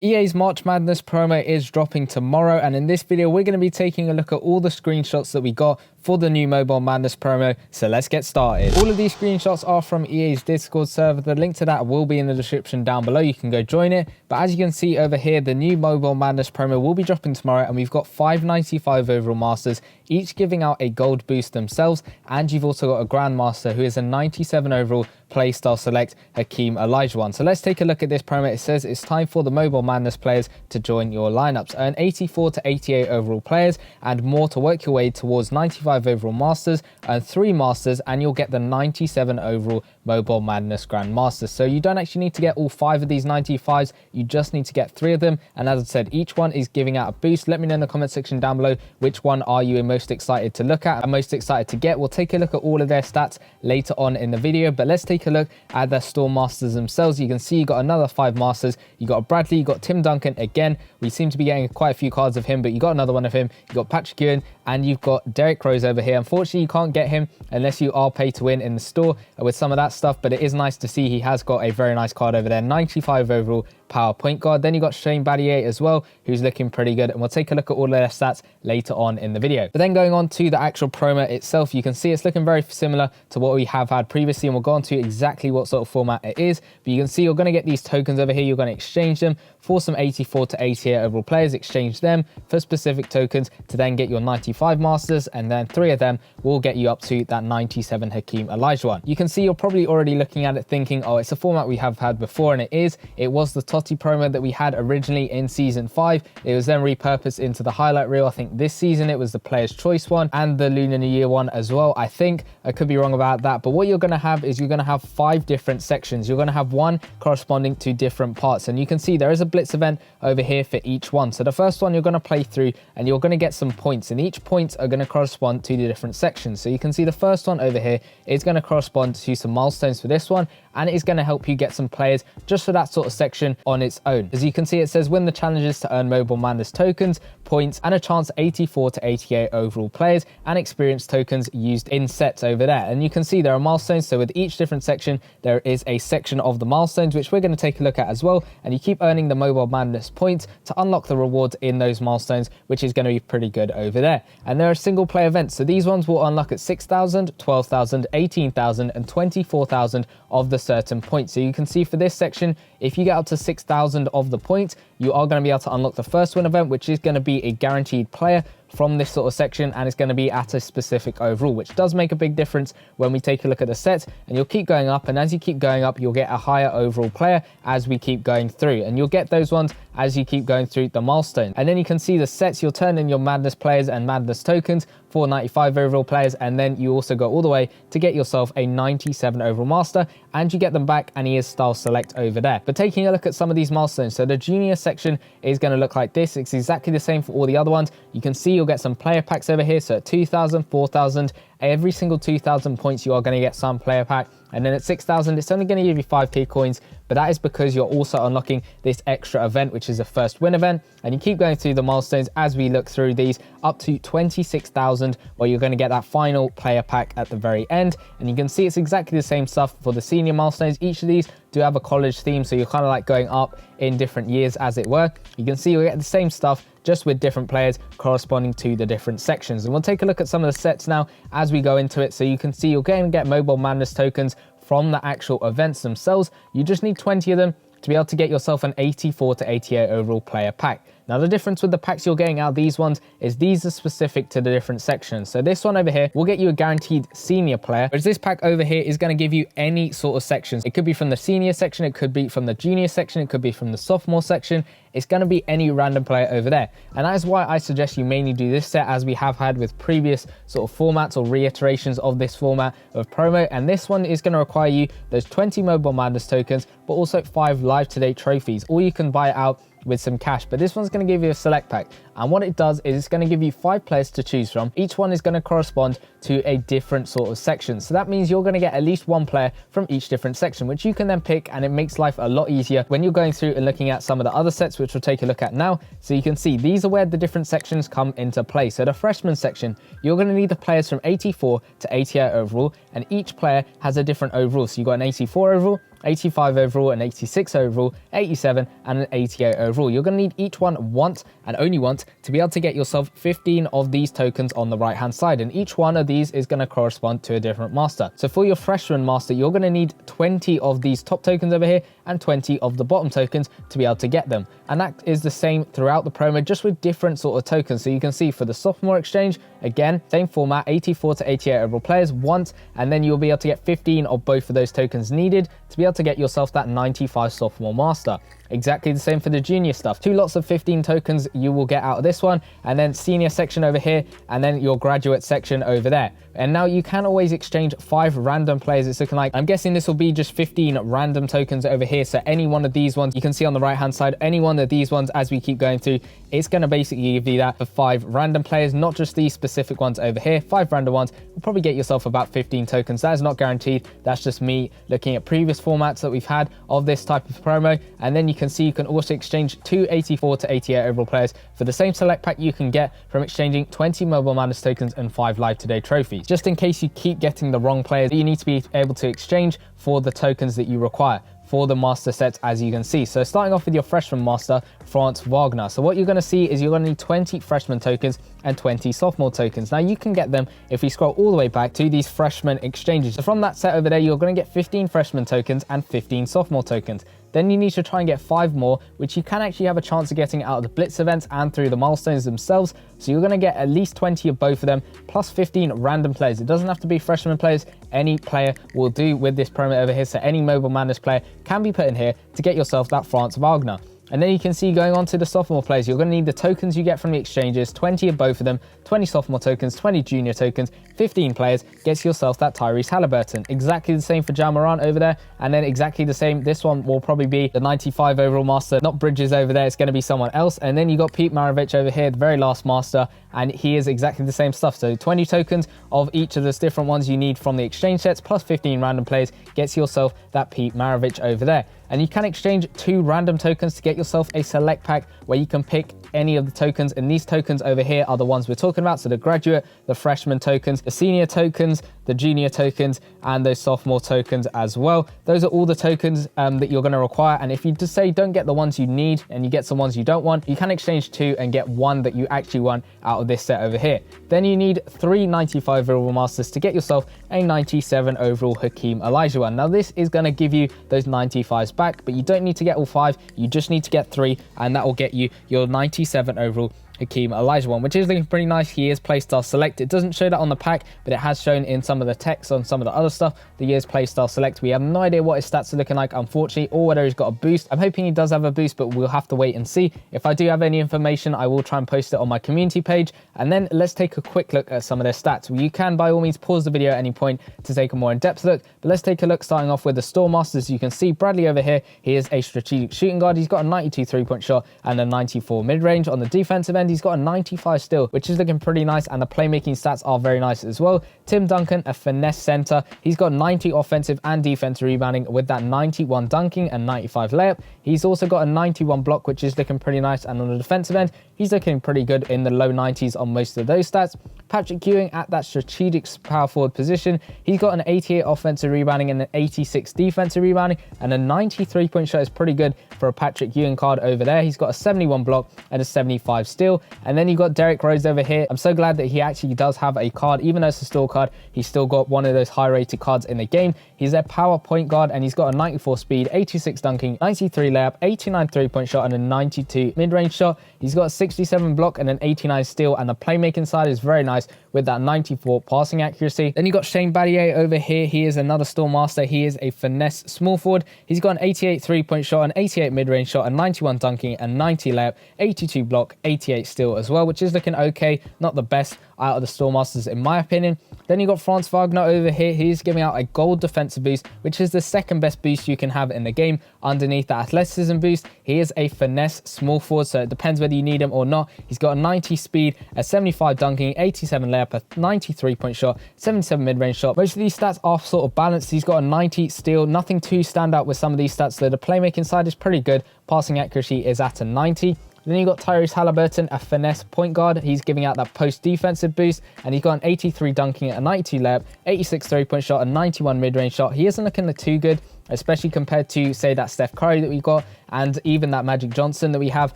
EA's March Madness promo is dropping tomorrow, and in this video we're going to be taking a look at all the screenshots that we got for the new Mobile Madness promo, so let's get started. All of these screenshots are from EA's Discord server. The link to that will be in the description down below. You can go join it. But as you can see over here, the new Mobile Madness promo will be dropping tomorrow, and we've got 595 overall masters, each giving out a gold boost themselves, and you've also got a Grandmaster who is a 97 overall playstyle select Hakeem Olajuwon. So let's take a look at this promo. It says it's time for the Mobile Madness players to join your lineups. Earn 84 to 88 overall players and more to work your way towards 95 overall masters, and 3 masters, and you'll get the 97 overall Mobile Madness Grandmaster. So you don't actually need to get all 5 of these 95s, you just need to get 3 of them. And as I said, each one is giving out a boost. Let me know in the comment section down below which one are you most excited to look at and most excited to get. We'll take a look at all of their stats later on in the video, but let's take a look at their store masters themselves. You can see you got another 5 masters. You got Bradley, you got Tim Duncan again. We seem to be getting quite a few cards of him, but you got another one of him. You got Patrick Ewing, and you've got Derrick Rose over here. Unfortunately, you can't get him unless you are pay to win in the store with some of that stuff, but it is nice to see he has got a very nice card over there. 95 overall power point guard. Then you got Shane Battier as well, who's looking pretty good, and we'll take a look at all of their stats later on in the video. But then going on to the actual promo itself, you can see it's looking very similar to what we have had previously, and we'll go on to exactly what sort of format it is. But you can see you're going to get these tokens over here. You're going to exchange them for some 84 to 88 overall players, exchange them for specific tokens to then get your 95 masters, and then 3 of them will get you up to that 97 Hakeem Olajuwon. You can see you're probably already looking at it thinking, oh, it's a format we have had before, and it is. It was the Totti promo that we had originally in season 5. It was then repurposed into the highlight reel. I think this season it was the Player's Choice one and the Lunar New Year one as well. I think I could be wrong about that, but what you're going to have is you're going to have 5 different sections. You're going to have one corresponding to different parts, and you can see there is a blitz event over here for each one. So the first one you're going to play through, and you're going to get some points, and each points are going to correspond to the different sections. So you can see the first one over here is going to correspond to some milestones for this one, and it is going to help you get some players just for that sort of section on its own. As you can see, it says win the challenges to earn Mobile Madness tokens, points, and a chance 84 to 88 overall players and experience tokens used in sets over there. And you can see there are milestones, so with each different section there is a section of the milestones which we're going to take a look at as well, and you keep earning the Mobile Madness points to unlock the rewards in those milestones, which is going to be pretty good over there. And there are single player events, so these ones will unlock at 6,000, 12,000, 18,000 and 24,000 of the certain points. So you can see for this section, if you get up to 6,000 of the points, you are going to be able to unlock the first win event, which is going to be a guaranteed player from this sort of section, and it's going to be at a specific overall, which does make a big difference when we take a look at the set. And you'll keep going up, and as you keep going up, you'll get a higher overall player as we keep going through, and you'll get those ones as you keep going through the milestone. And then you can see the sets. You'll turn in your Madness players and Madness tokens for 95 overall players, and then you also go all the way to get yourself a 97 overall master, and you get them back, and he is style select over there. But taking a look at some of these milestones, so the junior section is going to look like this. It's exactly the same for all the other ones. You can see you'll get some player packs over here, so at 2,000, 4,000, every single 2,000 points you are going to get some player pack, and then at 6,000 it's only going to give you 5k coins, but that is because you're also unlocking this extra event, which is a first win event. And you keep going through the milestones as we look through these up to 26,000, where you're going to get that final player pack at the very end. And you can see it's exactly the same stuff for the senior milestones. Each of these do have a college theme, so you're kind of like going up in different years as it were. You can see you'll get the same stuff just with different players corresponding to the different sections. And we'll take a look at some of the sets now as we go into it. So you can see you're going to get Mobile Madness tokens from the actual events themselves. You just need 20 of them to be able to get yourself an 84 to 88 overall player pack. Now the difference with the packs you're getting out of these ones is these are specific to the different sections. So this one over here will get you a guaranteed senior player, whereas this pack over here is going to give you any sort of sections. It could be from the senior section, it could be from the junior section, it could be from the sophomore section. It's going to be any random player over there. And that is why I suggest you mainly do this set, as we have had with previous sort of formats or reiterations of this format of promo. And this one is going to require you those 20 Mobile Madness tokens, but also 5 live to date trophies, or you can buy it out with some cash. But this one's going to give you a select pack. And what it does is it's going to give you 5 players to choose from. Each one is going to correspond to a different sort of section. So that means you're going to get at least 1 player from each different section, which you can then pick, and it makes life a lot easier when you're going through and looking at some of the other sets, which we'll take a look at now. So you can see these are where the different sections come into play. So the freshman section, you're going to need the players from 84 to 88 overall, and each player has a different overall. So you've got an 84 overall, 85 overall, an 86 overall, 87 and an 88 overall. You're going to need each one once and only once to be able to get yourself 15 of these tokens on the right hand side, and each one of these is going to correspond to a different master. So for your freshman master, you're going to need 20 of these top tokens over here and 20 of the bottom tokens to be able to get them, and that is the same throughout the promo, just with different sort of tokens. So you can see for the sophomore exchange, again, same format, 84 to 88 overall players once, and then you'll be able to get 15 of both of those tokens needed to be able to get yourself that 95 sophomore master. Exactly the same for the junior stuff. 2 lots of 15 tokens you will get out of this one, and then senior section over here, and then your graduate section over there. And now you can always exchange 5 random players. It's looking like, I'm guessing this will be just 15 random tokens over here. So any one of these ones, you can see on the right hand side, any one of these ones as we keep going through, it's going to basically give you that for 5 random players, not just these specific ones over here. 5 random ones will probably get yourself about 15 tokens. That is not guaranteed. That's just me looking at previous formats that we've had of this type of promo. And then you can see you can also exchange 2 84 to 88 overall players for the same select pack you can get from exchanging 20 Mobile Madness tokens and 5 Live Today trophies. Just in case you keep getting the wrong players, you need to be able to exchange for the tokens that you require for the master sets, as you can see. So starting off with your freshman master, Franz Wagner. So what you're going to see is you're going to need 20 freshman tokens and 20 sophomore tokens. Now you can get them if we scroll all the way back to these freshman exchanges. So from that set over there, you're going to get 15 freshman tokens and 15 sophomore tokens. Then you need to try and get 5 more, which you can actually have a chance of getting out of the Blitz events and through the milestones themselves. So you're going to get at least 20 of both of them, plus 15 random players. It doesn't have to be freshman players. Any player will do with this promo over here. So any Mobile Madness player can be put in here to get yourself that Franz Wagner. And then you can see going on to the sophomore players, you're going to need the tokens you get from the exchanges, 20 of both of them, 20 sophomore tokens, 20 junior tokens, 15 players, gets yourself that Tyrese Halliburton. Exactly the same for Ja Morant over there, and then exactly the same, this one will probably be the 95 overall master, not Bridges over there, it's going to be someone else. And then you got Pete Maravich over here, the very last master, and he is exactly the same stuff. So 20 tokens of each of those different ones you need from the exchange sets, plus 15 random players, gets yourself that Pete Maravich over there. And you can exchange 2 random tokens to get yourself a select pack where you can pick any of the tokens, and these tokens over here are the ones we're talking about. So the graduate, the freshman tokens, the senior tokens, the junior tokens, and those sophomore tokens as well. Those are all the tokens that you're going to require. And if you just say don't get the ones you need and you get some ones you don't want, you can exchange 2 and get 1 that you actually want out of this set over here. Then you need 3 95 overall masters to get yourself a 97 overall Hakeem Olajuwon. Now this is going to give you those 95s back, but you don't need to get all 5, you just need to get 3, and that will get you your 97 overall Hakeem Olajuwon, which is looking pretty nice. He is playstyle select. It doesn't show that on the pack, but it has shown in some of the text on some of the other stuff. The is playstyle select. We have no idea what his stats are looking like, unfortunately, or whether he's got a boost. I'm hoping he does have a boost, but we'll have to wait and see. If I do have any information, I will try and post it on my community page. And then let's take a quick look at some of their stats. You can by all means pause the video at any point to take a more in-depth look, but let's take a look starting off with the store masters. You can see Bradley over here. He is a strategic shooting guard. He's got a 92 3-point shot and a 94 mid-range. On the defensive end, he's got a 95 still, which is looking pretty nice, and the playmaking stats are very nice as well. Tim Duncan, a finesse center. He's got 90 offensive and defensive rebounding with that 91 dunking and 95 layup. He's also got a 91 block, which is looking pretty nice, and on the defensive end, he's looking pretty good in the low 90s on most of those stats. Patrick Ewing at that strategic power forward position. He's got an 88 offensive rebounding and an 86 defensive rebounding, and a 93-point shot is pretty good for a Patrick Ewing card over there. He's got a 71 block and a 75 steal. And then you got Derrick Rose over here. I'm so glad that he actually does have a card, even though it's a store card. He's still got one of those high-rated cards in the game. He's their power point guard, and he's got a 94 speed, 86 dunking, 93 layup, 89 3-point shot, and a 92 mid-range shot. He's got a 67 block and an 89 steal, and the playmaking side is very nice with that 94 passing accuracy. Then you got Shane Battier over here. He is another store master. He is a finesse small forward. He's got an 88 3-point shot, an 88 mid-range shot, a 91 dunking, and 90 layup, 82 block, 88 steal as well, which is looking okay. Not the best out of the store masters in my opinion. Then you got Franz Wagner over here. He's giving out a gold defensive boost, which is the second best boost you can have in the game. Underneath the athleticism boost, he is a finesse small forward, so it depends whether you need him or not. He's got a 90 speed, a 75 dunking, 87 layup, a 93 point shot, 77 mid-range shot. Most of these stats are sort of balanced. He's got a 90 steal, nothing too stand out with some of these stats, so the playmaking side is pretty good. Passing accuracy is at a 90. Then you got Tyrese Halliburton, a finesse point guard. He's giving out that post defensive boost, and he's got an 83 dunking, a 92 layup, 86 3-point shot, a 91 mid-range shot. He isn't looking too good, especially compared to, say, that Steph Curry that we got, and even that Magic Johnson that we have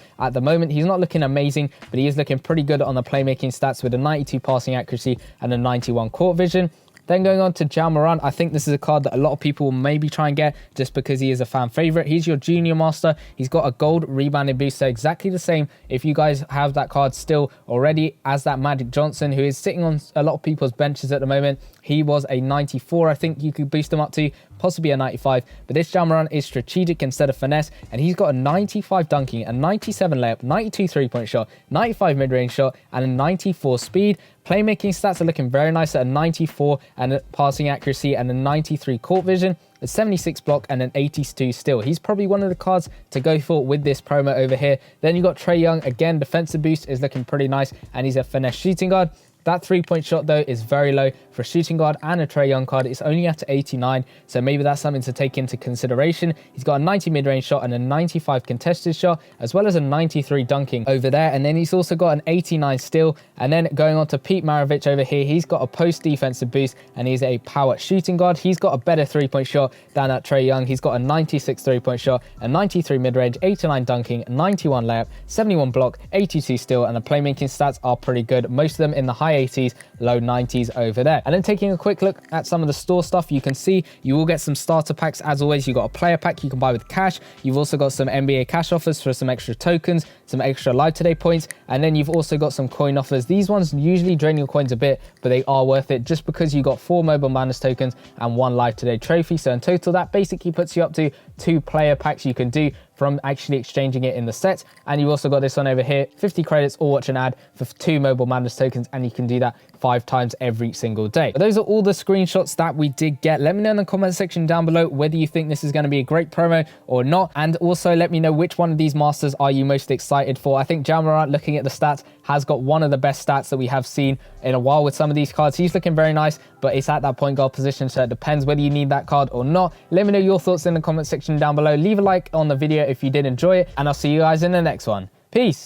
at the moment. He's not looking amazing, but he is looking pretty good on the playmaking stats with a 92 passing accuracy and a 91 court vision. Then going on to Ja Morant, I think this is a card that a lot of people will maybe try and get just because he is a fan favorite. He's your junior master. He's got a gold rebounding boost, so exactly the same if you guys have that card still already as that Magic Johnson, who is sitting on a lot of people's benches at the moment. He was a 94, I think you could boost him up to, possibly a 95, but this Ja Morant is strategic instead of finesse, and he's got a 95 dunking, a 97 layup, 92 3-point shot, 95 mid-range shot, and a 94 speed. Playmaking stats are looking very nice at a 94 and a passing accuracy and a 93 court vision, a 76 block and an 82 steal. He's probably one of the cards to go for with this promo over here. Then you got Trae Young, again, defensive boost is looking pretty nice, and he's a finesse shooting guard. That 3-point shot, though, is very low for a shooting guard and a Trae Young card. It's only at 89, so maybe that's something to take into consideration. He's got a 90 mid-range shot and a 95 contested shot, as well as a 93 dunking over there. And then he's also got an 89 steal. And then going on to Pete Maravich over here, he's got a post-defensive boost, and he's a power shooting guard. He's got a better 3-point shot than that Trae Young. He's got a 96 3-point shot, a 93 mid-range, 89 dunking, 91 layup, 71 block, 82 steal, and the playmaking stats are pretty good. Most of them in the high 80s, low 90s over there. And then taking a quick look at some of the store stuff, you can see you will get some starter packs. As always, you got a player pack you can buy with cash. You've also got some NBA cash offers for some extra tokens, some extra live today points, and then you've also got some coin offers. These ones usually drain your coins a bit, but they are worth it just because you got 4 Mobile Madness tokens and 1 live today trophy. So in total, that basically puts you up to 2 player packs you can do from actually exchanging it in the set. And you also got this one over here, 50 credits or watch an ad for 2 Mobile Madness tokens, and you can do that 5 times every single day. But those are all the screenshots that we did get. Let me know in the comment section down below whether you think this is going to be a great promo or not, and also let me know which one of these masters are you most excited for. I think Ja Morant, looking at the stats, has got one of the best stats that we have seen in a while with some of these cards. He's looking very nice, but it's at that point guard position, so it depends whether you need that card or not. Let me know your thoughts in the comment section down below. Leave a like on the video if you did enjoy it, and I'll see you guys in the next one. Peace.